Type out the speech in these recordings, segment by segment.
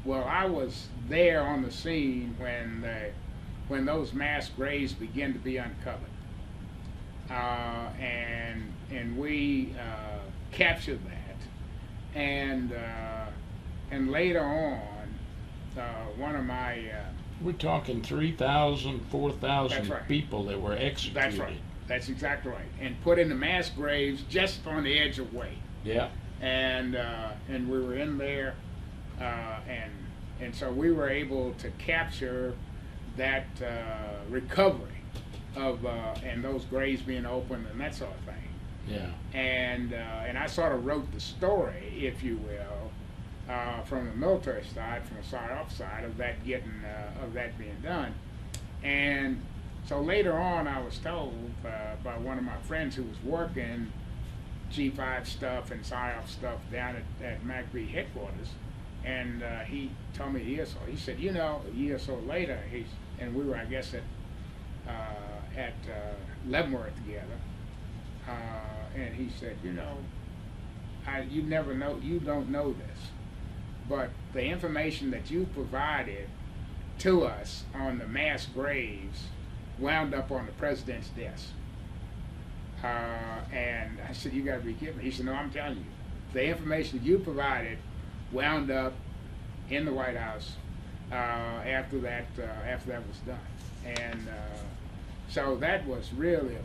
Well, I was there on the scene when those mass graves began to be uncovered, and we captured that, and later on, one of my We're talking 3,000, 4,000 That's right. people that were executed. that's right, that's exactly right, and put in the mass graves just on the edge of way, Yeah. and we were in there, and so we were able to capture that recovery of and those graves being opened and that sort of thing. Yeah. And I sort of wrote the story, if you will, from the military side, from the PSYOP side of that of that being done. And so later on, I was told by one of my friends who was working G5 stuff and PSYOP stuff down at MACV headquarters, and he told me a year or so. He said, you know, a year or so later, and we were, I guess, at Leavenworth together, and he said, you know, you never know, you don't know this, but the information that you provided to us on the mass graves wound up on the president's desk. And I said, you gotta be kidding me. He said, no, I'm telling you, the information you provided wound up in the White House after that was done. And so that was really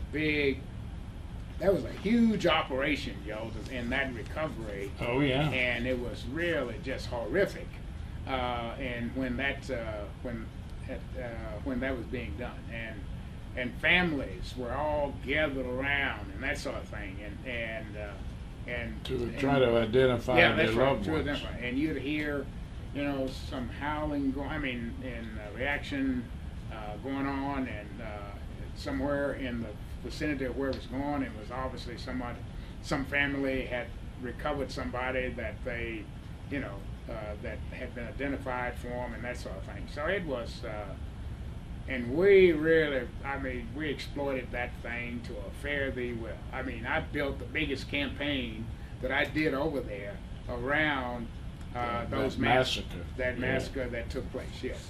that was a huge operation, Joe, in that recovery. Oh, yeah. And it was really just horrific. And when that was being done, and families were all gathered around and that sort of thing, and To try to identify their loved ones. And you'd hear, you know, some howling and reaction going on, and somewhere in the vicinity of where it was going, it was obviously some family had recovered somebody that they, you know, that had been identified for them and that sort of thing. So it was, and we really, we exploited that thing to a fare thee well. I built the biggest campaign that I did over there around those massacre. That massacre that took place, yes.